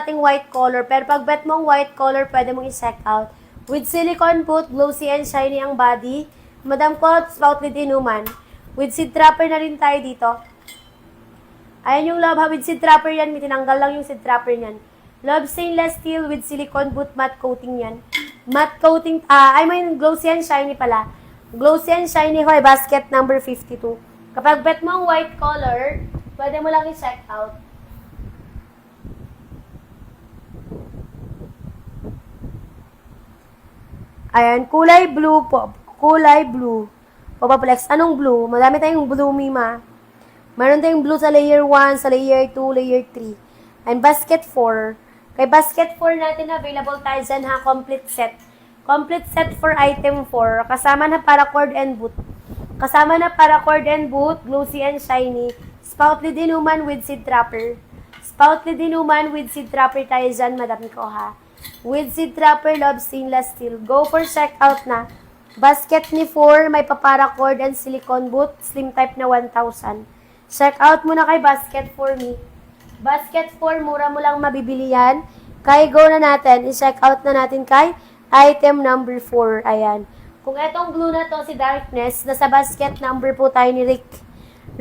nating white color. Pero pag bet mong white color, pwede mong i-check out. With silicone boot, glossy and shiny ang body. Madam ko, spout lid inuman. With seed trapper na rin tayo dito. Ayan yung love ha. With seed trapper yan. May tinanggal lang yung seed trapper yan. Love stainless steel with silicone boot matte coating yan. Matte coating, glossy and shiny pala. Glossy and shiny ko ay basket number 52. Kapag bet mo ang white color, pwede mo lang i-check out. Ayan, kulay blue po. Kulay blue. Papaplex. Anong blue? Madami tayong blue, Mima. Meron tayong blue sa layer 1, sa layer 2, layer 3. And basket 4. Kay basket 4 natin, available tayo dyan ha, complete set. Complete set for item 4. Kasama na paracord and boot. Kasama na paracord and boot, glossy and shiny. Spout lid inuman with seed trapper. Spout lid inuman with seed trapper tayo dyan, madam ko ha. With seed trapper, love stainless steel. Go for check out na. Basket ni 4, may paparacord and silicone boot, slim type na 1,000. Check out muna kay basket 4 me. Basket 4, mura mo lang mabibili yan. Kay go na natin, i-check out na natin kay item number 4. Ayan. Kung etong blue na to, si Darkness, nasa basket number po tayo ni Rick.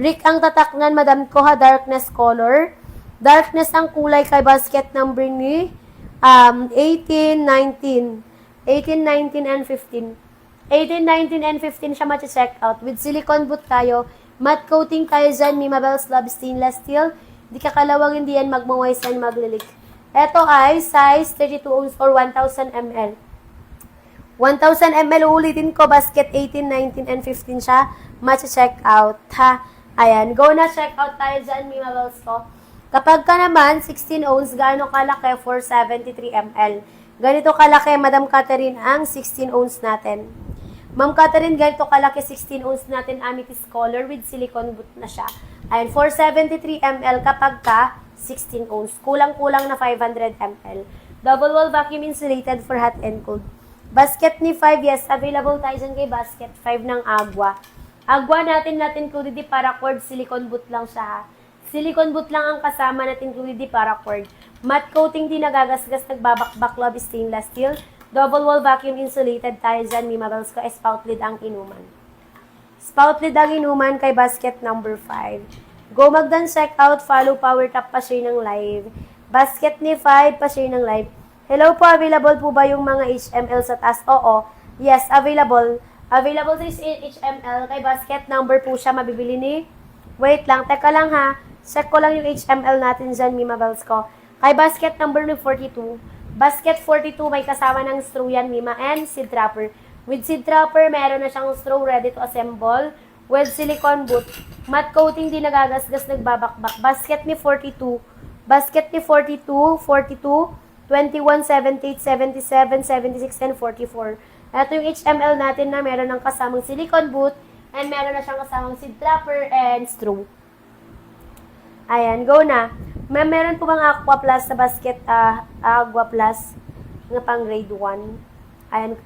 Rick ang tataknan, madam ko ha, Darkness color. Darkness ang kulay kay basket number ni 18, 19. 18, 19, and 15. 18, 19, and 15 siya ma-check out. With silicone boot tayo. Matte coating tayo dyan, Mima Bells Love Stainless Steel. Di kakalawang hindi yan magmawais and maglilik. Ito ay size 32 ounce or 1,000 ml. 1,000 ml, ulitin ko, basket 18, 19, and 15 siya. Ma-check out, ha? Ayan, go na check out tayo dyan, Mima Bells ko. Kapag ka naman, 16 ounce, gaano kalaki? 473 ml. Ganito kalaki, Madam Catherine, ang 16 ounce natin. Ma'am Catherine, ganito kalaki 16 ounce natin, amethyst color with silicone boot na siya. Ayan, 473 ml kapag ka 16 ounce. Kulang-kulang na 500 ml. Double wall vacuum insulated for hot and cold. Basket ni 5, yes, available tayo dyan kay basket 5 ng Agua. Agua natin included paracord, silicone boot lang siya ha. Silicone boot lang ang kasama natin included paracord. Matte coating din nagagasgas, nagbabakbak, love stainless steel. Double wall vacuum insulated tayo dyan, Mima Bells ko, spout lid ang inuman. Spout lid ang inuman kay basket number 5. Go magdan check out, follow power tap, pa-share ng live. Basket ni 5, pa-share ng live. Hello po, available po ba yung mga HML sa taas? Oo. Yes, available. Available sa HML kay basket number po siya, mabibili ni... Wait lang, teka lang ha. Check ko lang yung HML natin dyan, Mima Bells ko. Kay basket number 42. Basket 42, may kasama ng straw yan, Mima, and seed trapper. With seed trapper, meron na siyang straw ready to assemble. With silicone boot. Matte coating din nagagasgas, nagbabakbak. Basket ni 42. Basket ni 42, 42, 21, 78, 77, 76, and 44. Ito yung HML natin na meron ng kasamang silicone boot and meron na siyang kasamang seed trapper and straw. Ayan, go na. Ma'am, meron po bang Aqua Plus sa basket, Aqua Plus na pang grade 1? Ayan.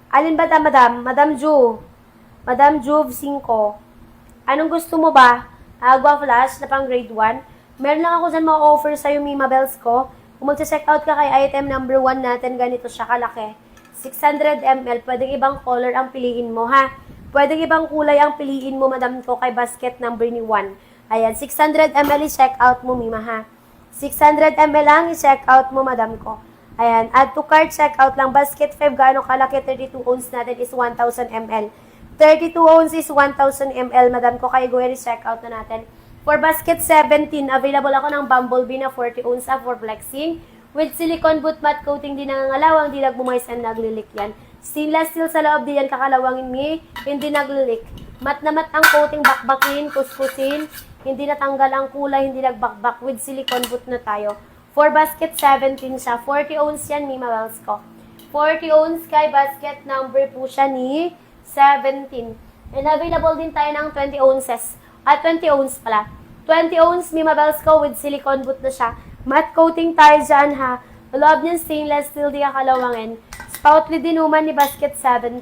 Alin ba ta, madam? Madam Ju. Madam Juve 5. Anong gusto mo ba? Aqua Plus na pang grade 1? Meron lang ako dyan ma-offer sa'yo, Mima Bells ko. Kung mag-check out ka kay item number 1 natin, ganito siya kalaki. 600 ml. Pwedeng ibang color ang piliin mo, ha? Pwedeng ibang kulay ang piliin mo, madam ko, kay basket number ni 1. Ayan, 600 ml i-check out mo, Mima, ha? 600 ml lang i-check out mo, madam ko. Ayan, add to cart, check out lang. Basket 5, gaano kalaki? 32 ounce natin is 1,000 ml. 32 ounce is 1,000 ml, madam ko. Kaya go ahead i-check out na natin. For basket 17, available ako ng Bumblebee na 40 ounce for flexing. With silicone boot matte coating din nangangalawang, di nagbumoist and naglilik yan. Stainless steel sa loob din yan, kakalawangin mi, hindi naglilik. Mat na mat ang coating, bakbakin, kuskusin, hindi natanggal ang kulay, hindi nagbakbak. With silicone boot na tayo. For basket 17 siya, 40 ounce yan, Mima Bells ko. 40 ounce kay basket number po siya ni 17. And available din tayo ng 20 ounces. 20 ounce pala. 20 ounce, Mima Bells ko, with silicone boot na siya. Matte coating tayo dyan, ha. Loob niyan stainless steel, di kakalawangin. Spout lid inuman ni basket 17.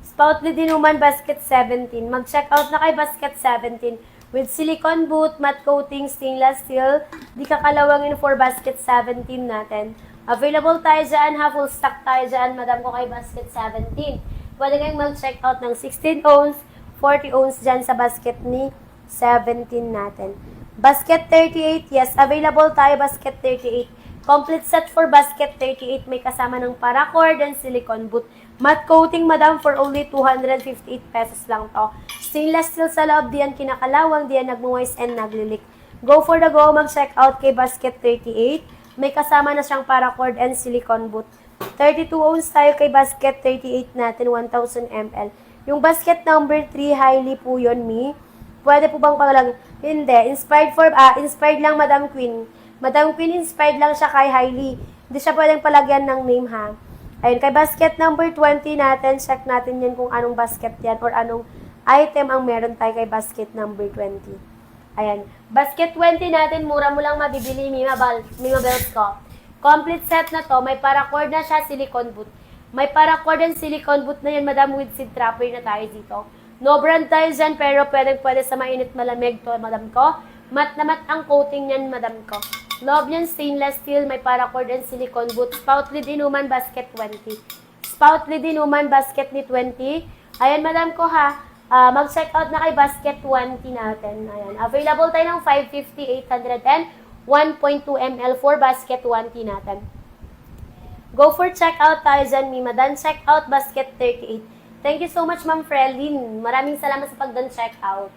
Spout lid inuman basket 17. Mag-check out na kay basket 17. With silicone boot, matte coating, stainless steel, di kakalawangin for basket 17 natin. Available tayo dyan, ha, full stock tayo dyan, madam ko kay basket 17. Pwede kayong mag-check out ng 16 ounce, 40 ounce dyan sa basket ni 17 natin. Basket 38, yes, available tayo basket 38. Complete set for basket 38, may kasama ng paracord and silicone boot. Matte coating, madam, for only 258 pesos lang to. Stainless steel sa loob, diyan kinakalawang, diyan nagmumoist and naglilik. Go for the go, mag-check out kay basket 38. May kasama na siyang paracord and silicone boot. 32 ounce tayo kay basket 38 natin, 1,000 ml. Yung basket number 3, highly po yun, mi. Pwede po bang palang, hindi, inspired lang, Madam Queen. Madam Queen, inspired lang siya kay highly. Hindi siya pwedeng palagyan ng name, ha. Ayun, kay basket number 20 natin, check natin yan kung anong basket yan or anong item ang meron tayo kay basket number 20. Ayan. Basket 20 natin, mura mo lang mabibili, Mima Bells ko. Complete set na to, may paracord na siya, silicone boot. May paracord and silicone boot na yan, madam, with seed trapper na tayo dito. No brand tayo dyan, pero pwede sa mainit malamig to, madam ko. Mat na mat ang coating yan, madam ko. Loob yan, stainless steel, may paracord and silicone boot. Spout lid inuman, basket 20. Spout lid inuman, basket ni 20. Ayan, madam ko, ha. Mag-check out na kay basket 20 natin. Ayan. Available tayo ng 550, 800, and 1.2 ml for basket 20 natin. Go for check out tayo dyan, Mima. Done check out, basket 38. Thank you so much, Ma'am Frelyn. Maraming salamat sa pag-done check out.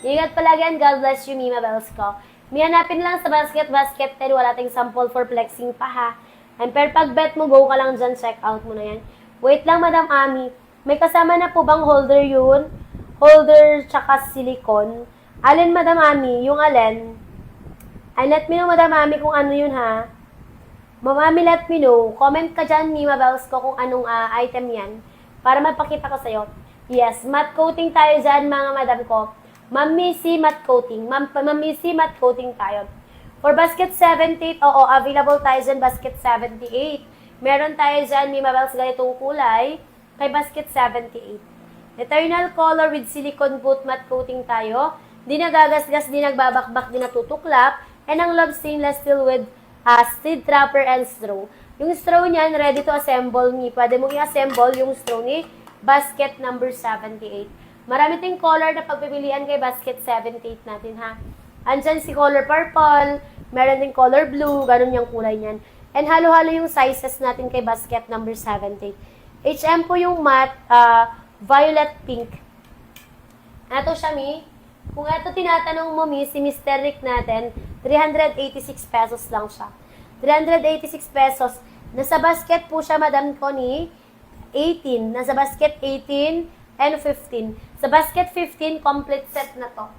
Ingat palagi and God bless you, Mima Bells ko. Mihanapin lang sa basket 10. Wala tayong sample for flexing pa, ha. And per pag-bet mo, go ka lang dyan, check out mo na yan. Wait lang, Madam Ami. May kasama na po bang holder yun? Holder tsaka silicone. Alin, Madam Ami? Yung alin? Ay, let me know, Madam Ami, kung ano yun, ha? Mami, let me know. Comment ka dyan, Mima Bells ko, kung anong item yan. Para mapakita ko sa'yo. Yes, matte coating tayo dyan, mga madam ko. Ma'am Missy, matte coating. Ma'am Missy, matte coating tayo. For basket 78, oo, available tayo dyan, basket 78. Meron tayo dyan, Mima Bells, ganitong kulay. Kay basket 78. Eternal color with silicone boot, matte coating tayo. Di nagagasgas, di nagbabakbak, di natutuklap. And ang love stainless steel with seed trapper and straw. Yung straw niyan, ready to assemble ni. Pwede mong i-assemble yung straw ni basket number 78. Marami ting color na pagpipilian kay basket 78 natin, ha. Andyan si color purple, meron din color blue, ganun yung kulay niyan. And halo-halo yung sizes natin kay basket number 78. HM po yung matte, violet pink. Ito siya, Mi. Kung ito tinatanong mo, Mi, si Mr. Rick natin, 386 pesos lang siya. 386 pesos. Nasa basket po siya, madam ko, ni 18. Nasa basket 18 and 15. Sa basket 15, complete set na to.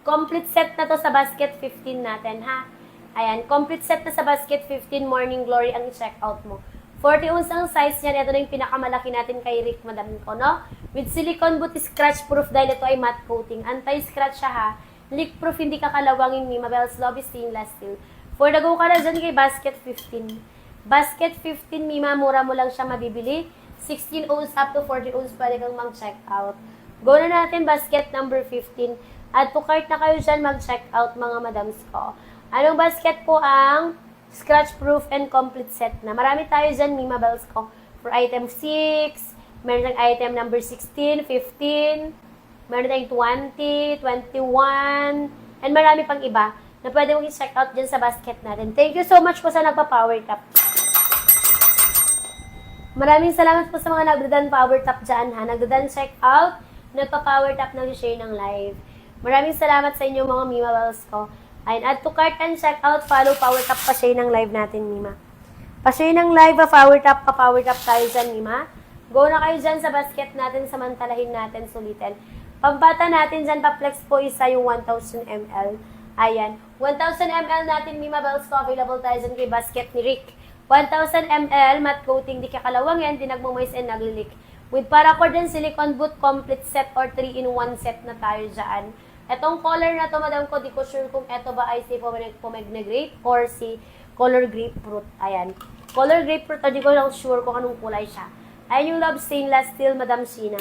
Complete set na to sa basket 15 natin, ha? Ayan, complete set na sa basket 15, Morning Glory ang i-check out mo. 40 ounce ang size niyan. Ito na yung pinakamalaki natin kay Rick, madam ko, no? With silicone boot, scratch proof dahil ito ay matte coating. Anti-scratch siya, ha? Leak proof, hindi kakalawangin, Mima Bells, lobby stainless steel. For the go ka na dyan kay basket 15. Basket 15, Mima, mura mo lang siya mabibili. 16 ounce up to 40 ounce, pwede kang mag-check out. Go na natin, basket number 15. Add to cart na kayo dyan, mag-check out, mga madams ko. Anong basket po ang scratch proof and complete set na? Marami tayo dyan, Mima Bells ko. For item 6, meron tayong item number 16, 15, meron tayong 20, 21, and marami pang iba na pwede mong i-check out dyan sa basket natin. Thank you so much po sa nagpa-power tap. Maraming salamat po sa mga nagdadan power tap dyan, ha. Nagdadan check out, nagpa-power tap, nag-share ng live. Maraming salamat sa inyo, mga Mima Bells ko. Ayun, add to cart and check out, follow, power tap, pa-share ng live natin, Mima. Pa-share ng live, pa-power tap tayo dyan, Mima. Go na kayo dyan sa basket natin, samantalahin natin, sulitin. Pambata natin dyan, pa-flex po isa yung 1,000 ml. Ayan, 1,000 ml natin, Mima Bells ko, available tayo dyan kay basket ni Rick. 1,000 ml, matte coating, di kakalawang yan, di nagmumoist and naglilik. With paracord and silicone boot, complete set or 3-in-1 set na tayo dyan. Etong color na to, madam ko, di ko sure kung eto ba ay si pomegranate grape or si color grapefruit. Ayan. Color grapefruit, di ko lang sure kung anong kulay siya. Ayan yung love stainless steel, Madam Sheena.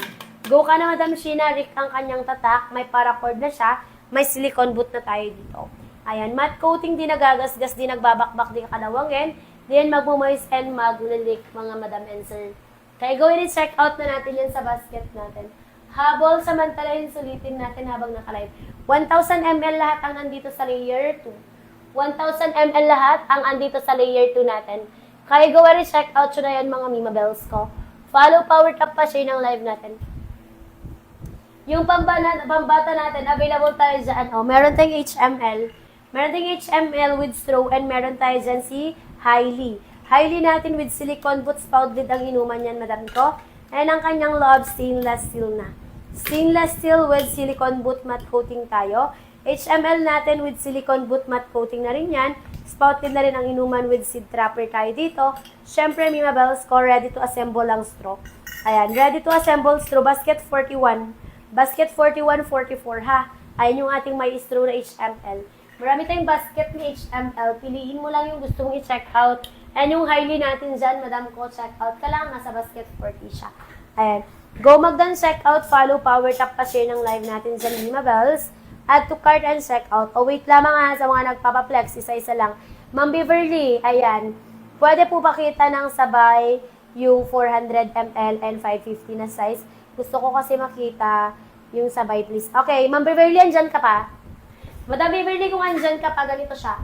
Go ka na, Madam Sheena. Rick ang kanyang tatak. May paracord na siya. May silicone boot na tayo dito. Ayan, matte coating, di nagagasgas, di nagbabakbak, di kalawangin. Di yan magmumoist and maglilik, mga Madam and Sir. Kaya go ahead and check out na natin yan sa basket natin. Habol, samantalahin, sulitin natin habang nakalive. 1,000 ml lahat ang andito sa layer 2. 1,000 ml lahat ang andito sa layer 2 natin. Kaya go ahead and check out yun na yan, mga Mima Bells ko. Follow, power tap pa share ng live natin. Yung pambata natin, available tayo dyan. Oh, meron tayong HML. Meron tayong HML with straw and meron tayo dyan si Hailey. Hailey natin with silicone boot spout lid ang inuman yan, madam ko. And ang kanyang love, stainless steel na. Stainless steel with silicone boot matte coating tayo. HML natin with silicone boot matte coating na rin yan. Spout lid na rin ang inuman with seed trapper tayo dito. Siyempre, Mima Bells ko, ready to assemble ang straw. Ayan, ready to assemble straw. Basket 41. Basket 41, 44 ha. Ayan yung ating may straw na HML. Marami tayong basket ni HML. Piliin mo lang yung gusto mong i-check out. And yung Hailey natin dyan, madam ko, check out ka lang. Nasa basket 40 siya. Ayan. Go magdan check out, follow, power tap pa share ng live natin dyan, Mima Bells. Add to cart and check out. O wait lamang ha sa mga nagpapaplex. Isa-isa lang. Ma'am Beverly, ayan. Pwede po ba kita ng sabay yung 400 ml and 550 na size? Gusto ko kasi makita yung sabay, please. Okay, Ma'am Beverly, andyan ka pa? Madam Beverly, kung andyan ka pa, ganito siya.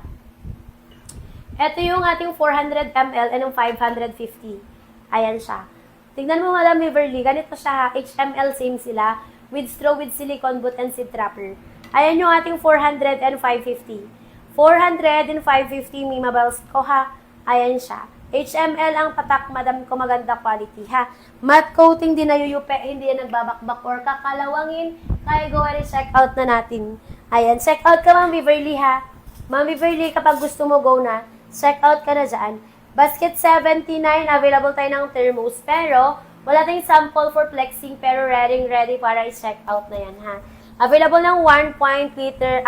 Ito yung ating 400 ml and yung 550. Ayan siya. Tignan mo, Madam Beverly, ganito siya. HML, same sila. With straw, with silicone boot, and seed trapper. Ayan yung ating 400 and 550. 400 and 550, Mima Bells ko ha. Ayan siya. HML ang patak, madam ko, maganda quality ha. Matte coating, di nayuyupe, hindi yan nagbabakbak or kakalawangin. Kaya go ahead, check out na natin. Ayan, check out ka, Ma'am Beverly ha. Ma'am Beverly, kapag gusto mo, go na. Check out ka na dyan. Basket 79, available tayo ng thermos. Pero, wala tayong sample for flexing, pero ready para i-check out na yan ha. Available ng 1 liter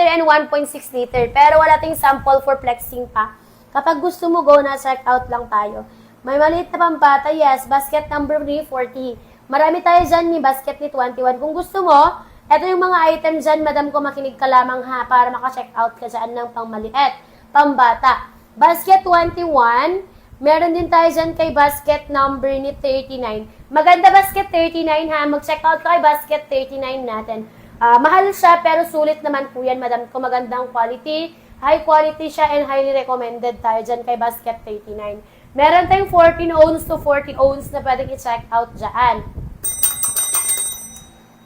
and 1.6 liter. Pero wala tayong sample for flexing pa. Kapag gusto mo, go na, check out lang tayo. May maliit na pambata, yes. Basket number ni 40. Marami tayo dyan ni basket ni 21. Kung gusto mo, ito yung mga item dyan, madam ko, makinig ka lamang ha, para maka-check out ka dyan ng pangmaliit, pambata. Basket 21, meron din tayo dyan kay basket number ni 39. Maganda basket 39 ha, mag-check out ka kay basket 39 natin. Mahal siya, pero sulit naman po yan, madam ko, magandang quality. High quality siya and highly recommended tayo dyan kay basket 39. Meron tayong 14 ounce to 40 ounce na pwedeng i-check out dyan.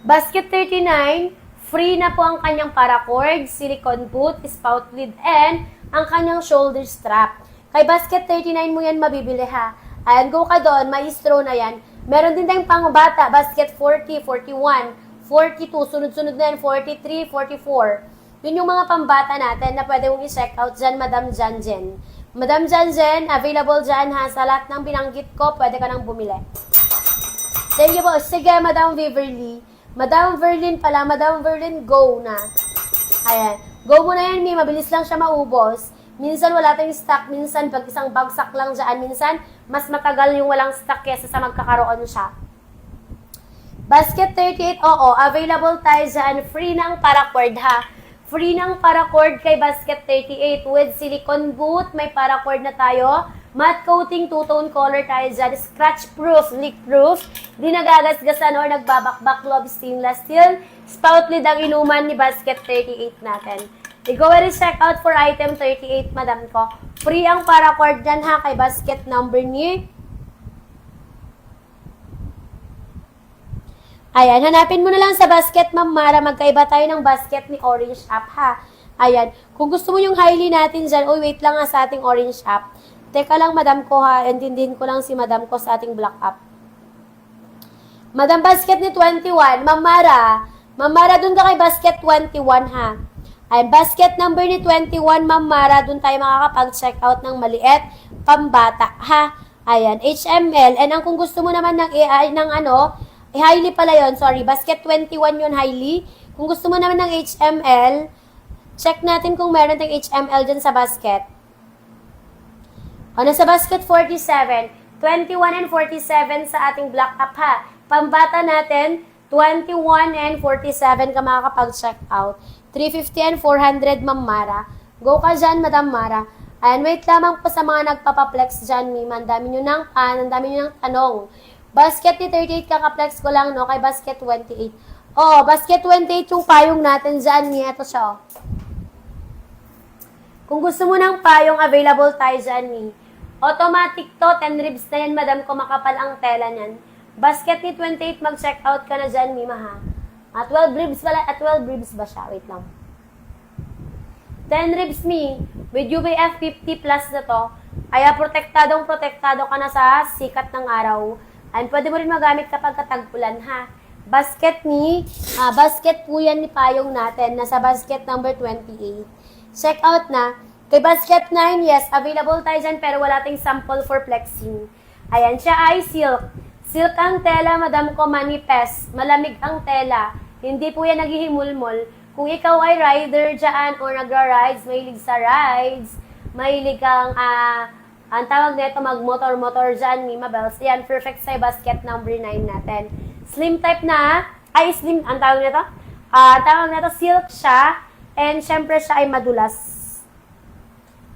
Basket 39, free na po ang kanyang paracord, silicone boot, spout lid, and ang kanyang shoulder strap. Kay basket 39 mo yan mabibili ha. Ayan, go ka doon, may straw na yan. Meron din tayong pangbata, basket 40, 41, 42, sunod-sunod na yan, 43, 44. Yun yung mga pambata natin na pwede mong i-check out dyan, Madam Janjen. Madam Janjen, available dyan ha. Sa lahat ng binanggit ko, pwede ka nang bumili. Thank you po. Sige, Madam Beverly. Madam Verlin pala, Madam Verlin, go na. Ayan. Go mo na yan, Mi. Mabilis lang siya maubos. Minsan wala tayong stock, minsan pag isang bagsak lang dyan, minsan mas matagal yung walang stock kesa sa magkakaroon siya. Basket 38, oo, available tayo dyan. Free ng paracord ha. Free ng paracord kay basket 38 with silicone boot. May paracord na tayo. Matte coating, two-tone color tayo dyan. Scratch proof, leak proof. Di nagagasgasan or nagbabakbak, love stainless steel. Spout lid ang inuman ni basket 38 natin. I-go and check out for item 38, madam ko. Free ang paracord dyan ha kay basket number ni. Ayan, hanapin mo na lang sa basket, Ma'am Mara. Magkaiba tayo ng basket ni Orange App, ha? Ayan, kung gusto mo yung Hailey natin dyan, wait lang nga sa ating Orange App. Teka lang, madam ko ha, intindihin ko lang si madam ko sa ating Black App. Madam basket ni 21, Ma'am Mara. Ma'am Mara, dun ka kay basket 21, ha? Ayan, basket number ni 21, Ma'am Mara, dun tayo makakapag-check out ng maliit, pambata, ha? Ayan, HML. And ang kung gusto mo naman ng Hailey pala yon, sorry. Basket 21 yun, Hailey. Kung gusto mo naman ng HML, check natin kung meron tayong HML dyan sa basket. O, nasa basket 47. 21 and 47 sa ating Black App ha. Pambata natin, 21 and 47 ka makakapag-check out. 350 and 400, Ma'am Mara. Go ka dyan, Madam Mara. And wait lamang po sa mga nagpapaplex dyan, Mima. Ang dami nyo ng ang dami nyo ng tanong. Basket ni 38 kakaplex ko lang, no? Kay basket 28. Oh, basket 28 yung payong natin dyan, Mima. Ito siya, oh. Kung gusto mo ng payong, available tayo dyan, Mi. Automatic to, 10 ribs na yan, Madam ko, makapal ang tela niyan. Basket ni 28, mag-check out ka na dyan, Mima, ha? 12 ribs pala, 12 ribs ba siya? Wait lang. 10 ribs, Mi. With UVF 50 plus na to, kaya protektado ka na sa sikat ng araw. And pwede mo rin magamit kapag katagpulan, ha? Basket basket po yan ni payong natin, nasa basket number 28. Check out na. Kay basket 9, yes, available tayo dyan, pero wala tayong sample for flexing. Ayan, siya ay silk. Silk ang tela, Madam ko, manipes. Malamig ang tela. Hindi po yan naghihimulmol. Kung ikaw ay rider dyan or nagra-rides, mahilig sa rides, mahilig kang, ang tawag nito, mag-motor-motor dyan, Mima Bells, yan, perfect sa basket number 9 natin. Slim type na, slim, ang tawag nito? Tawag nito, silk siya, and syempre siya ay madulas.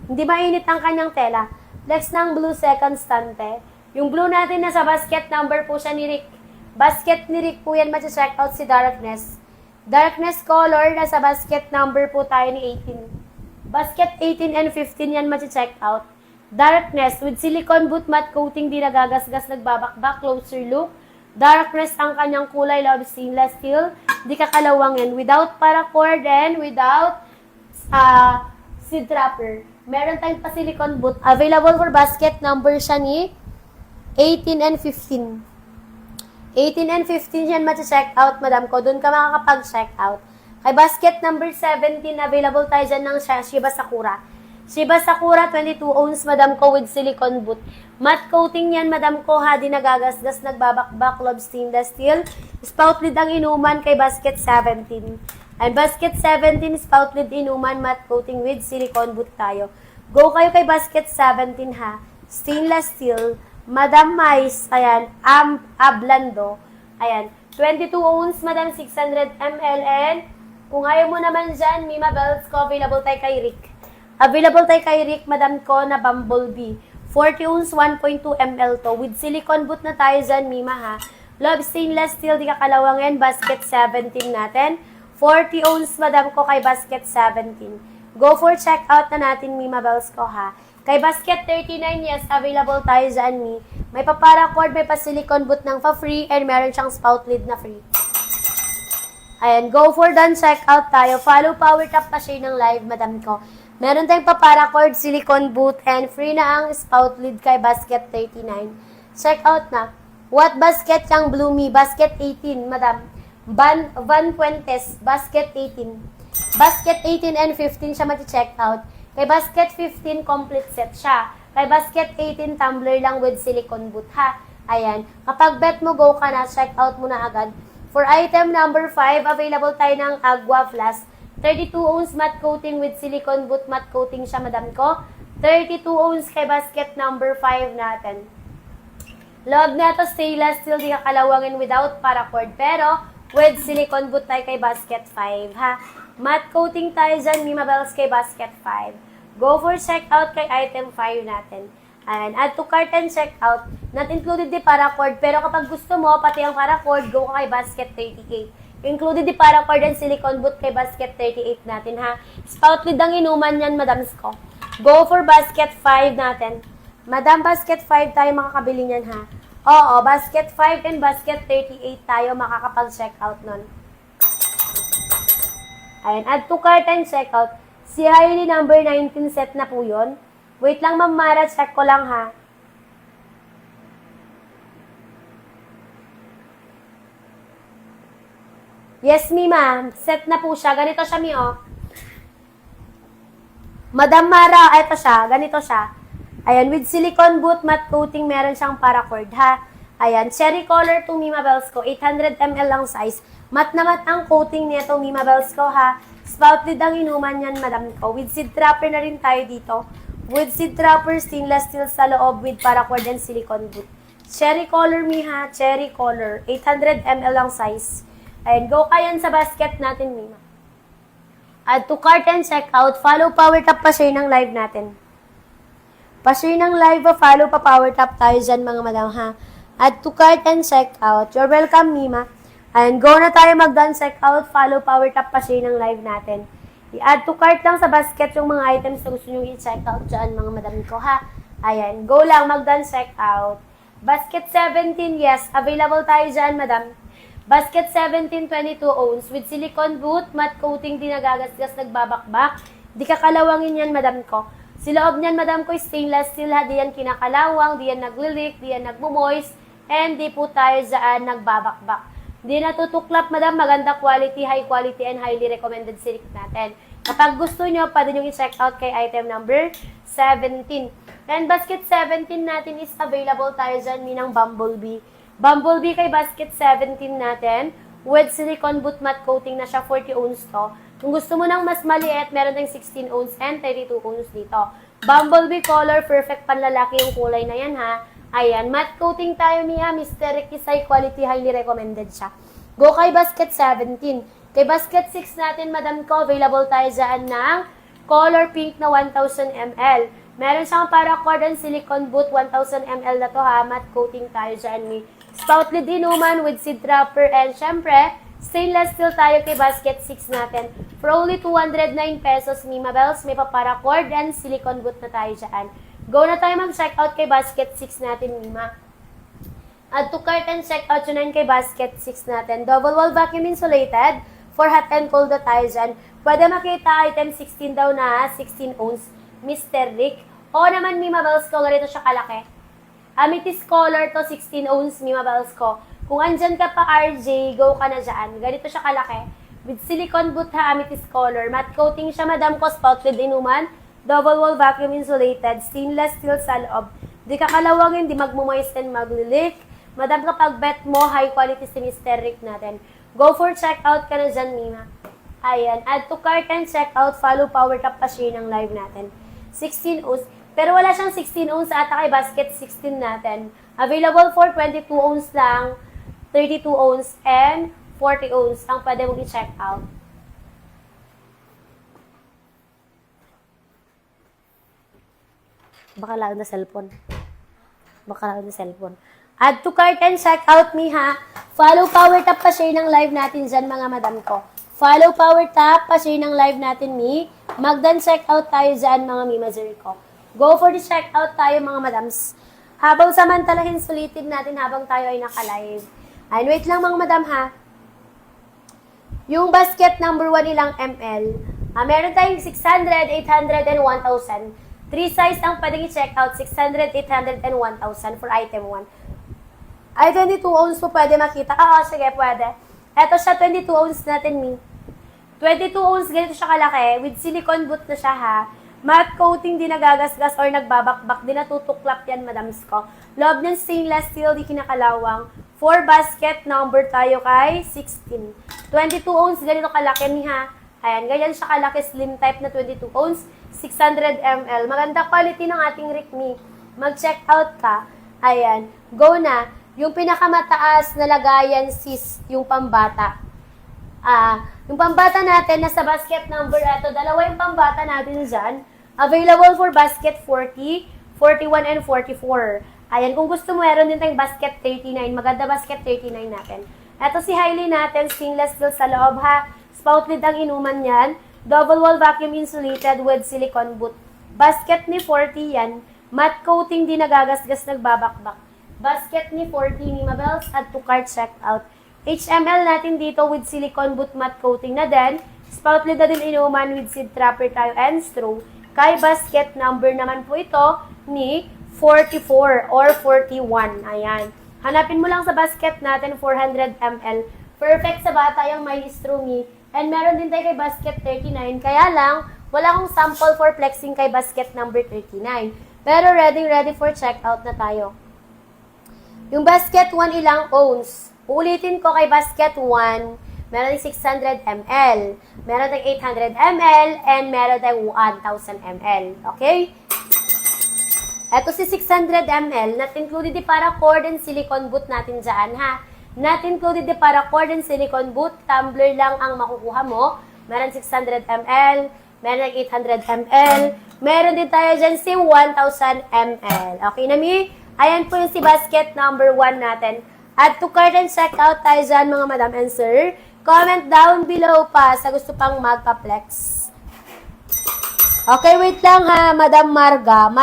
Hindi mainit ang kanyang tela. Next ng blue second stante. Yung blue natin nasa basket number po siya ni Rick. Basket ni Rick po yan, mag-check out si Darkness. Darkness color, nasa basket number po tayo ni 18. Basket 18 and 15 yan mag-check out. Darkness with silicone boot matte coating, di nagagasgas, nagbabakbak, closer look. Darkness ang kanyang kulay, love stainless steel, di kakalawangin. Without paracord and without seed trapper. Meron tayong pa silicone boot. Available for basket number siya ni 18 and 15. 18 and 15 yan ma-check out, Madam ko. Doon ka makakapag-check out. Kay basket number 17, available tayo dyan ng Shiba Sakura. Shiba Sakura, 22 ounce, Madam ko, with silicone boot. Matte coating yan, Madam ko, ha, di nagagasgas, nagbabakbak, love stainless steel. Spout lid ang inuman kay basket 17. And basket 17, spout lid inuman, matte coating with silicone boot tayo. Go kayo kay basket 17, ha. Stainless steel. Madam Mais, ayan, Ablando, ayan, 22 ounce, Madam, 600 ml, and kung ayaw mo naman dyan, Mima Bells ko, available tayo kay Rick. Available tayo kay Rick, Madam ko, na Bumblebee. 40 ounce, 1.2 ml to. With silicone boot na tayo dyan, Mima, ha. Love stainless steel, di kakalawangin, basket 17 natin. 40 ounce, Madam ko, kay basket 17. Go for check out na natin, Mima Bells ko, ha. Kay basket 39, yes, available tayo dyan, Mi. May paparacord, may pa-silicone boot ng pa-free, and meron siyang spout lid na free. Ayan, go for done, check out tayo. Follow Power Tap pa share ng live, Madam ko. Meron tayong paparacord, silicone boot, and free na ang spout lid kay basket 39. Check out na. What basket yung blue, Mi? Basket 18, Madam. Van Puentes, basket 18. Basket 18 and 15 siya mag-check out. Kay basket 15, complete set siya. Kay basket 18, tumbler lang with silicone boot, ha. Ayan. Kapag bet mo, go ka na, check out mo na agad. For item number 5, available tayo ng Agua Flask. 32 ounce matte coating with silicone boot, matte coating siya, Madam ko. 32 ounce kay basket number 5 natin. Love na ito, stainless steel, di kakalawangin without paracord. Pero, with silicone boot tayo kay basket 5, ha. Matte coating tayo dyan, Mima Bells, kay basket 5. Go for check out kay item 5 natin. And add to cart and check out. Not included di paracord, pero kapag gusto mo, pati ang paracord, go ka kay basket 38. Included di paracord and silicone boot kay basket 38 natin, ha. Spout lid ang inuman yan, Madams ko. Go for basket 5 natin. Madam, basket 5 tayo makakabili niyan, ha. Oo, basket 5 and basket 38 tayo makakapag-check out nun. Ayan, add to cart and check out. Si Hailey number 19 set na po yun. Wait lang, Ma'am Mara, check ko lang, ha. Yes, Mima, set na po siya. Ganito siya, Mi, oh. Madam Mara, eto siya. Ganito siya. Ayan, with silicone boot, matte coating, meron siyang paracord, ha. Ayan, cherry color to Mima Bells ko. 800 ml lang size. Matte na matte ang coating nito, Mima Bells ko, ha. Spout lid ang inuman yan, Madam ko. With seed trapper na rin tayo dito. With seed trapper, stainless steel sa loob with paracord and silicone boot. Cherry color mi ha, cherry color. 800 ml lang size. And go kayan sa basket natin, Mima. Add to cart and check out. Follow power tap pa share ng live natin. Pa-share ng live, follow pa power tap tayo dyan mga madam ha. Add to cart and check out. You're welcome, Mima. And go na tayo mag-done check out. Follow power tap pa share ng live natin. I-add to cart lang sa basket yung mga items na gusto nyo i-check out dyan mga madam ko ha. Ayan, go lang mag-done check out. Basket 17, yes. Available tayo dyan, madam. Basket 17, 22 ounce with silicone boot, matte coating, di nagagasgas, nagbabakbak. Di kakalawangin yan, madam ko. Si loob niyan, madam ko, stainless steel ha. Di yan kinakalawang, di yan naglilik, di yan nagmumoist, and di po tayo dyan nagbabakbak. Di natutuklap, madam. Maganda quality, high quality, and highly recommended silk natin. Kapag gusto nyo, pwede nyo i-check out kay item number 17. And basket 17 natin is available tayo dyan, minang Bumblebee. Bumblebee kay basket 17 natin with silicone boot matte coating na siya, 40 ounce to. Kung gusto mo ng mas maliit, meron tayong 16 ounce and 32 ounce dito. Bumblebee color, perfect panlalaki yung kulay na yan ha. Ayan, matte coating tayo niya, Mr. Ricky, high quality, highly recommended siya. Go kay basket 17. Kay basket 6 natin, madam ko, available tayo dyan ng color pink na 1000 ml. Meron siyang paracord and silicone boot, 1000 ml na to ha, matte coating tayo dyan ni spout lid inuman with seed wrapper, and syempre, stainless steel tayo kay basket 6 natin. For only 209 pesos, Mima Bells, may paparacord and silicone boot na tayo dyan. Go na tayo mag-check out kay basket 6 natin, Mima. Add to cart and check out yun kay basket 6 natin. Double wall vacuum insulated for hot and cold na tayo dyan. Pwede makita item 16 daw na 16 ounce, Mr. Rick. O naman, Mima Bells ko, ganito siya kalaki. Amethyst color to, 16 ounce, Mima Bells ko. Kung andyan ka pa, RJ, go ka na dyan. Ganito siya kalaki. With silicone boot ha, amethyst color. Matte coating siya, madam ko, spout lid inuman. Double wall vacuum insulated. Stainless steel sa loob. Di kakalawangin, di magmumoist and maglilik. Madam, kapag bet mo, high quality si Mr. Rick natin. Go for checkout ka na dyan, Mima. Ayan, add to cart and checkout. Follow power tap pa share ng live natin. 16 ounce. Pero wala siyang 16 ounce ata kay basket 16 natin. Available for 22 ounce lang, 32 ounce, and 40 ounce ang pwede mong i-check out. Baka lang na cellphone. Add to cart and check out me ha. Follow power tap pa share ng live natin dyan mga madam ko. Follow power tap pa share ng live natin me. Magdan check out tayo dyan mga Mimazeri ko. Go for the checkout tayo mga madams. Habang samantalahin sulitin natin habang tayo ay naka-live. Ay, wait lang mga madam ha. Yung basket number 1 ilang ml. Meron tayong 600, 800, and 1,000. 3 size ang pwedeng i-check out. 600, 800, and 1,000 for item 1. Ay, 22 ounce po pwede makita. Sige, pwede. Eto siya, 22 ounce natin, Mi. 22 ounce, ganito siya kalaki. With silicone boot na siya ha. Matte coating, di nagagasgas or nagbabakbak, di natutuklap yan, madams ko. Loob ng stainless steel, di kinakalawang. 4 basket number tayo kay 16. 22 ounce, ganito kalaki niya. Ayan, ganyan siya kalaki, slim type na 22 ounce, 600 ml. Maganda quality ng ating Rickme. Mag-check out ka. Ayan, go na. Yung pinakamataas na lagayan sis, yung pambata. Yung pambata natin, nasa basket number, eto, dalawa yung pambata natin dyan. Available for basket 40, 41, and 44. Ayan, kung gusto mo, meron din tayong basket 39. Maganda basket 39 natin. Ito si Hailey natin, stainless steel sa loob ha. Spout lid ang inuman yan. Double wall vacuum insulated with silicone boot. Basket ni 40 yan. Matte coating, di nagagasgas, nagbabakbak. Basket ni 40 ni Mabels at to cart checkout. HML natin dito with silicone boot matte coating na din. Spout lid na din inuman with seed trapper tayo and straw. Kay basket number naman po ito ni 44 or 41. Ayan. Hanapin mo lang sa basket natin 400 ml. Perfect sa bata yung may straw ni. And meron din tayo kay basket 39. Kaya lang, wala akong sample for flexing kay basket number 39. Pero ready for checkout na tayo. Yung basket 1 ilang ounce. Uulitin ko kay basket 1. Meron tayong 600 ml, meron tayong 800 ml, and meron tayong 1,000 ml. Okay? Ito si 600 ml, not included the paracord and silicone boot natin dyan, ha? Not included the paracord and silicone boot, tumbler lang ang makukuha mo. Meron 600 ml, meron 800 ml, meron din tayo dyan si 1000 ml. Okay na, Mi? Ayan po yung si basket number 1 natin. At to cart and check out tayo dyan, mga madam and sir. Comment down below pa sa gusto pang magpa-flex. Okay, wait lang ha, Madam Marga.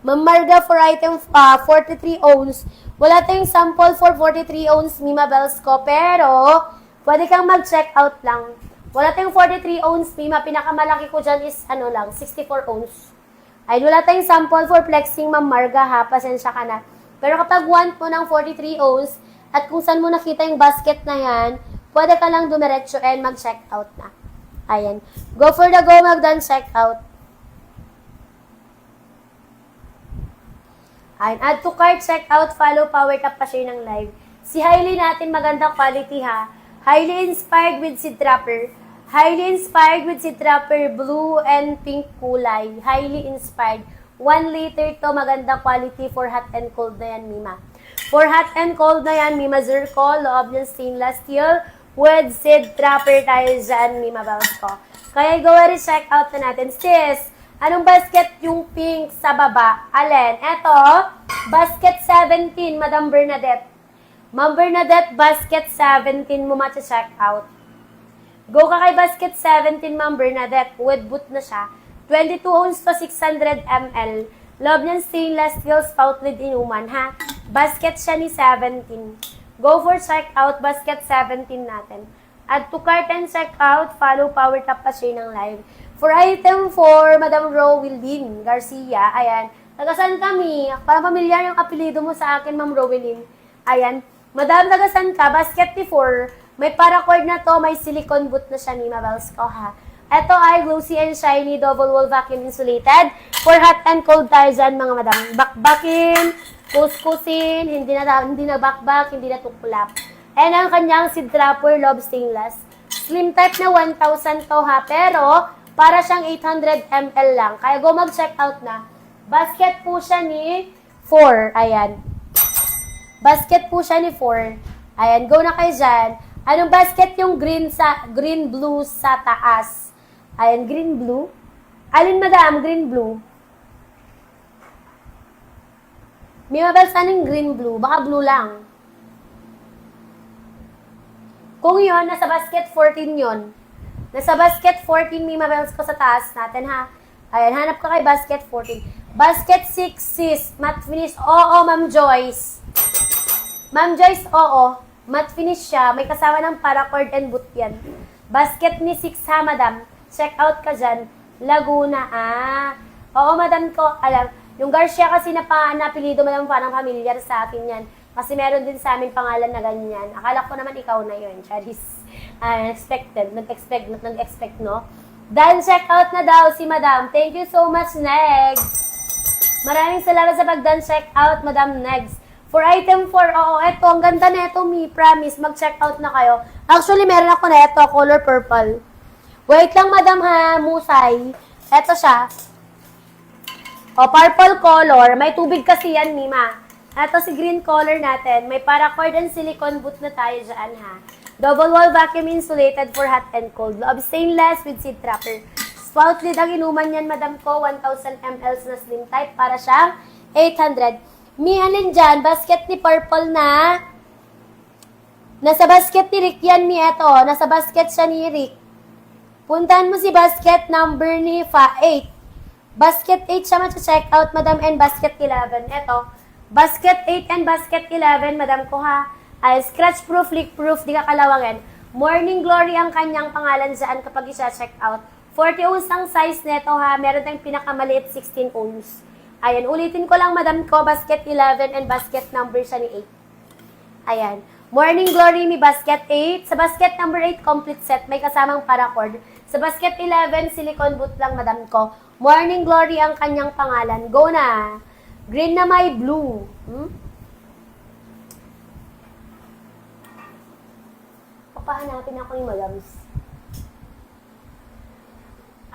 Ma'am Marga for item 43 ounce. Wala tayong sample for 43 ounce Mima Bells ko, pero pwede kang mag-check out lang. Wala tayong 43 ounce Mima, pinakamalaki ko dyan is 64 ounce. Ay, wala tayong sample for flexing, Ma'am Marga ha, pasensya ka na. Pero kapag want mo ng 43 ounce, at kung saan mo nakita yung basket na yan, pwede ka lang dumiretso and mag-check out na. Ayan. Go for the go, mag-done check out. Ayan. Add to cart, check out, follow, power tap, pa-share ng live. Si Hailey natin, magandang quality ha. Highly inspired with seed trapper. Highly inspired with seed trapper, blue and pink kulay. Highly inspired. 1 liter to, magandang quality for hot and cold na yan, Mima. For hot and cold na yan, Mima Zircon, loob ng stainless steel, with seed trapper tayo dyan, Mima Bells ko. Kaya go ahead, check out na natin. Sis, anong basket yung pink sa baba? Alin? Eto, basket 17, Madam Bernadette. Ma'am Bernadette, basket 17 mo ma-check out. Go ka kay basket 17, Ma'am Bernadette. With boot na siya. 22 ounce to 600 ml. Loob niyan stainless steel spout lid inuman, ha? Basket siya ni 17. Go for check out, basket 17 natin. Add to cart and check out, follow, power tap, pa-share ng live. For item 4, Madam Rowelyn Garcia, ayan. Tagasan kami, parang pamilyar yung apelido mo sa akin, Ma'am Rowelyn. Ayan. Madam, tagasan ka, basket 4, may paracord na to, may silicone boot na siya ni Mabels ko, ha. Ito ay glossy and shiny, double wall vacuum insulated. For hot and cold tayo dyan, mga madam. Bakbakin, kuskusin, hindi na bakbak, hindi na tuklap. And ang kanyang seed trapper, love stainless. Slim type na 1,000 to ha, pero para siyang 800 ml lang. Kaya go mag-check out na. Basket po siya ni 4. Ayan. Basket po siya ni 4. Ayan, go na kayo dyan. Anong basket yung green blue sa taas? Ayan, green blue. Alin, madam? Green blue. May mabels, anong green blue? Baka blue lang. Kung yun, nasa basket 14 yun. Nasa basket 14, may mabels ko sa taas natin, ha? Ayan, hanap ka kay basket 14. Basket 6, sis. Matte finish. Oo, Ma'am Joyce. Ma'am Joyce, oo. Matte finish siya. May kasama ng paracord and boot yan. Basket ni 6, ha, madam? Check out ka dyan. Laguna, Oo, madam ko, alam. Yung Garcia kasi napilido, madam, parang familiar sa akin yan. Kasi meron din sa amin pangalan na ganyan. Akala ko naman ikaw na yun, Charis. Unexpected. Nag-expect, no? Dahil check out na daw si madam. Thank you so much, Negs. Maraming salamat sa pag-done check out, Madam Negs. For item 4, oo, eto, ang ganda na ito, me, promise, mag-check out na kayo. Actually, meron ako na ito, color purple. Wait lang, madam ha, musay. Eto siya. O, purple color. May tubig kasi yan, Mima. Eto si green color natin. May paracord and silicone boot na tayo dyan, ha. Double wall vacuum insulated for hot and cold. Loob stainless with seed trapper. Spout lid ang inuman yan, madam ko. 1,000 ml na slim type. Para siyang 800. Mi, alin dyan? Basket ni purple na. Nasa basket ni Rick yan, Mi. Eto. Nasa basket siya ni Rick. Puntahan mo si basket number ni 8. Basket 8 siya ma-check out, madam, and basket 11. Eto, basket 8 and basket 11, madam ko ha. Ay, scratch proof, leak proof, di ka kalawangin. Morning Glory ang kanyang pangalan dyan kapag isa-check out. 40 ounce ang size neto ha. Meron tayong pinakamaliit 16 ounce. Ayan, ulitin ko lang, madam ko, basket 11 and basket number siya ni 8. Ayan. Morning Glory, may basket 8. Sa basket number 8, complete set. May kasamang paracord. Sa basket 11, silicone boot lang, madam ko. Morning Glory ang kanyang pangalan. Go na. Green na may blue. Papahanapin ako yung madams.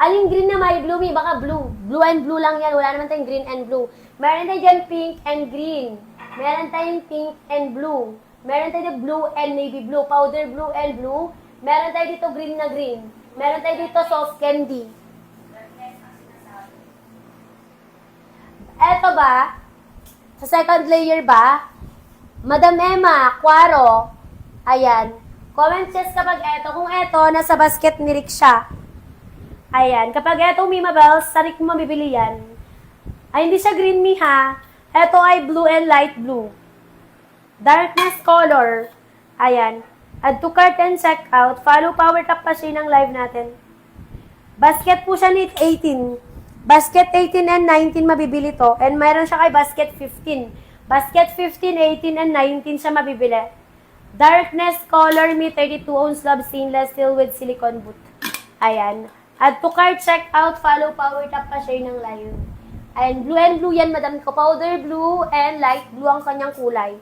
Aling green na may blue, Mi? Baka blue. Blue and blue lang yan. Wala naman tayong green and blue. Meron tayo dyan pink and green. Meron tayong pink and blue. Meron tayo dito blue and navy blue. Powder blue and blue. Meron tayo dito green na green. Meron tayo dito soft candy. Eto ba? Sa second layer ba? Madam Emma, Quaro. Ayan. Comment yes kapag eto. Kung eto, nasa basket ni Rick siya. Ayan. Kapag eto, Mima Bells, sa Rick mo mabibili yan. Ay, hindi siya green, Mi, ha? Eto ay blue and light blue. Darkness color. Ayan. Add to cart and check out. Follow power tap pa siya ng live natin. Basket po siya ni 18. Basket 18 and 19 mabibili to. And mayroon siya kay basket 15. Basket 15, 18, and 19 siya mabibili. Darkness color me 32 ounce love stainless steel with silicone boot. Ayan. Add to cart, check out, follow power tap pa share ng live. Ayan, blue and blue yan, madam ko. Powder blue and light blue ang kanyang kulay.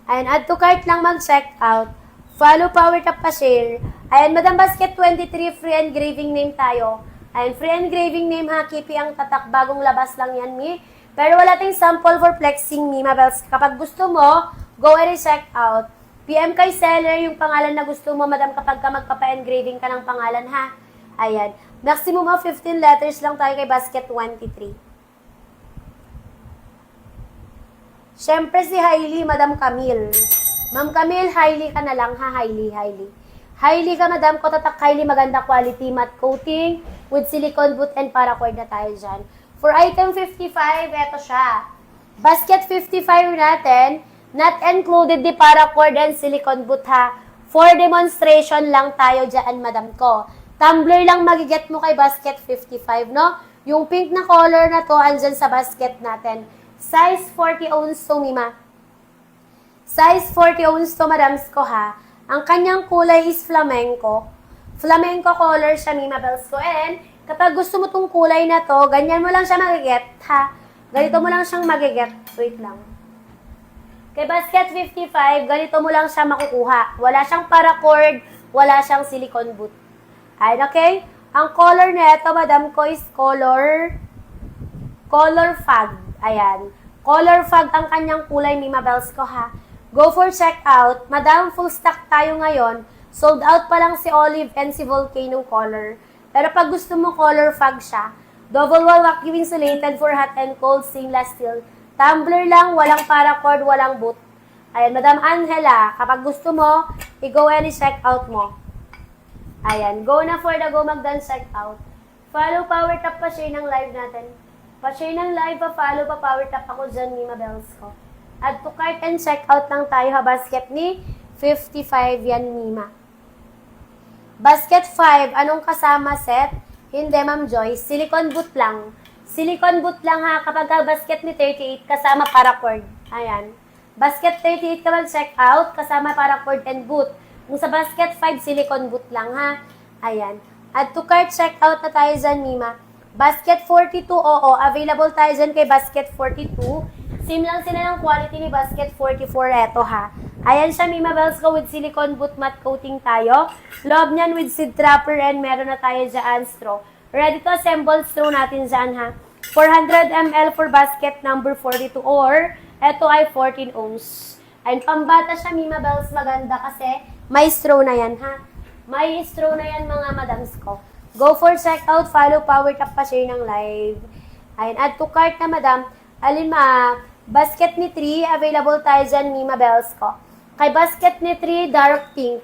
Ayan, add to cart lang mag-check out. Follow power tap pa share. Ayan, madam basket 23, free engraving name tayo. Ayan, free engraving name ha, Kipi ang tatak, bagong labas lang yan, Mi. Pero wala tayong sample for flexing, Mi, Mabels. Kapag gusto mo, go and check out. PM kay seller yung pangalan na gusto mo, madam, kapag ka magpapa-engraving ka ng pangalan, ha? Ayan. Maximum of 15 letters lang tayo kay basket 23. Siyempre si Hailey, Madam Camille. Ma'am Camille, Hailey ka na lang, ha? Hailey. Hailey ka, madam ko, tatak Hailey, maganda quality matte coating with silicone boot and paracord na tayo dyan. For item 55, eto siya. Basket 55 natin, not included di paracord and silicone boot, ha? For demonstration lang tayo dyan, madam ko. Tumbler lang magiget mo kay basket 55, no? Yung pink na color na to, andyan sa basket natin. Size 40 ounce to, Mima. Size 40 ounce to, madams ko, ha? Ang kanyang kulay is flamenco. Flamenco color siya, Mima Bells ko. And kapag gusto mo tong kulay na to, ganyan mo lang siya magiget, ha? Ganito mo lang siyang magiget. Wait lang. Kay basket 55, ganito mo lang siya makukuha. Wala siyang paracord, wala siyang silicone boot. Ayan, okay? Ang color na ito, madam ko, is color fag. Ayan. Color fag ang kanyang kulay, Mima Bells ko, ha? Go for check out. Madam, full stock tayo ngayon. Sold out pa lang si Olive and si Volcano color. Pero pag gusto mo color fag siya, double wall vacuum insulated for hot and cold stainless steel. Tumbler lang, walang paracord, walang boot. Ayan, Madam Angela, kapag gusto mo, i-go and i-check out mo. Ayan, go na for the go mag-done check out. Follow power tap pa share ng live natin. Pa-share ng live, pa-follow, pa-power tap ako dyan, Mima Bells ko. Add to cart and check out lang tayo ha, basket ni 55 yan, Mima. Basket 5, anong kasama set? Hindi, Ma'am Joyce. Silicone boot lang. Silicone boot lang ha, kapag basket ni 38, kasama paracord. Ayan. Basket 38 ka mag-check out, kasama paracord and boot. Kung sa basket 5, silicone boot lang ha. Ayan. Add to cart, check out na tayo dyan, Mima. Basket 42, oo. Available tayo dyan kay basket 42. Same lang sila ng quality ni basket 44, eto ha. Ayan siya, Mima Bells ko, with silicone boot matte coating tayo. Loob niyan with seed trapper and meron na tayo dyan straw. Ready to assemble straw natin dyan ha. 400 ml for basket number 42 or eto ay 14 ounce. And pambata siya, Mima Bells, maganda kasi may straw na yan ha. May straw na yan mga madams ko. Go for check out, follow power tap pa share ng live. Ayan, add to cart na madam. Alin basket ni 3, available tayo dyan, Mima Bells ko. Kay basket ni 3, dark pink.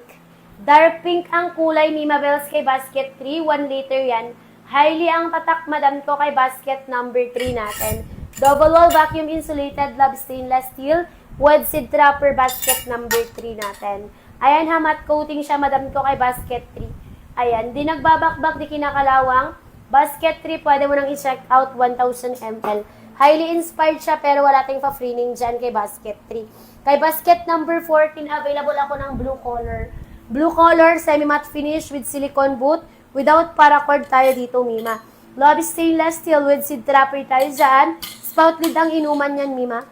Dark pink ang kulay, Mima Bells, kay basket 3, 1 liter yan. Highly ang tatak, madam ko, kay basket number 3 natin. Double wall vacuum insulated love stainless steel with seed trapper basket number 3 natin. Ayan ha, matte coating siya, madam ko, kay basket 3. Ayan, di nagbabakbak, di kinakalawang. Basket 3, pwede mo nang i-check out 1,000 ml. Highly inspired siya, pero wala tayong pa-freening dyan kay basket 3. Kay basket number 14, available ako ng blue color. Blue color, semi-matte finish with silicone boot. Without paracord tayo dito, Mima. Love stainless steel with seed trapper tayo dyan. Spout lid ang inuman yan, Mima.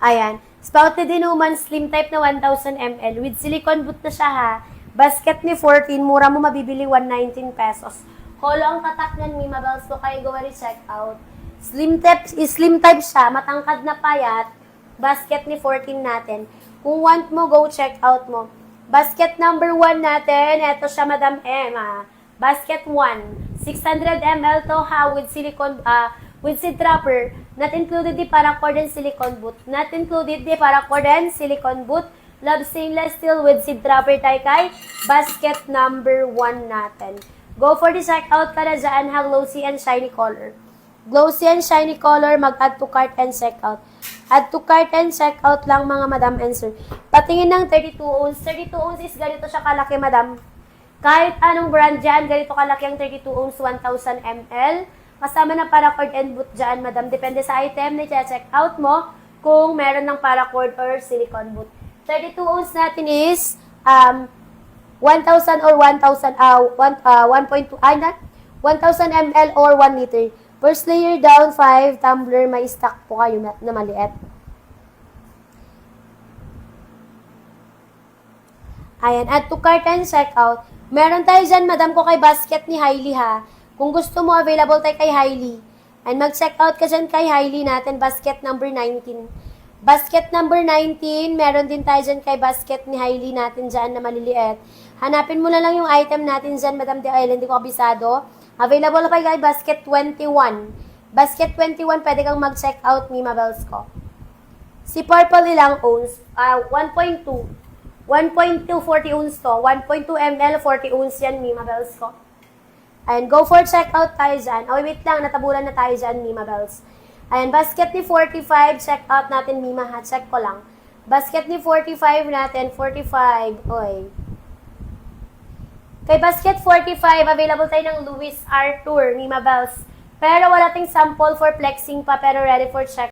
Ayan. Spouted inuman, slim type na 1,000 ml. With silicone boot na siya ha. Basket ni 14, mura mo mabibili 119 pesos. Holo ang tatak niyan, Mima Bells, ko kayo gawa check out. Slim type siya, matangkad na payat. Basket ni 14 natin. Kung want mo, go check out mo. Basket number 1 natin, eto siya, Madam Emma. Basket 1, 600 ml to ha, with silicone, with seed dropper. Not included di paracord and silicone boot. Not included di paracord and silicone boot. Love stainless steel with seed dropper tayo kay basket number 1 natin. Go for the checkout ka na dyan, ha, glossy and shiny color. Glossy and shiny color, mag-add to cart and checkout. Add to cart and checkout lang mga madam and sir. Patingin ng 32 ounce. 32 ounce is ganito siya kalaki, madam. Kahit anong brand dyan, ganito kalaki ang 32 ounce, 1,000 ml. Kasama ng paracord and boot dyan, madam. Depende sa item na check out mo kung meron ng paracord or silicone boot. 32 ounce natin is 1,000 or 1,000, 1.2, 1,000 ml or 1 liter. First layer down, 5 tumbler, may stock po kayo na maliit. Ayan, add to cart and check out. Meron tayo dyan, madam, ko kay basket ni Hailey, ha. Kung gusto mo, available tayo kay Hailey. And mag-check out ka dyan kay Hailey natin, basket number 19. Basket number 19, meron din tayo dyan kay basket ni Hailey natin dyan na maliliit. Hanapin mo na lang yung item natin dyan, Madam De Island, hindi ko kabisado. Available pa kay basket 21. Basket 21, pwede kang mag-check out, Mima Bells ko. Si Purple ilang ounce? 1.2. 1.2, 40 ounce to. 1.2 ml, 40 ounce yan, Mima Bells ko. And go for check out tayo dyan. Oh, wait lang, natabulan na tayo dyan, Mima Bells. Ayan, basket ni 45, check out natin, Mima, ha? Check ko lang. Basket ni 45 natin, 45, oy. Kay basket 45, available tayo ng Louis Arthur, Mima Bells. Pero wala ting sample for flexing pa, pero ready for check.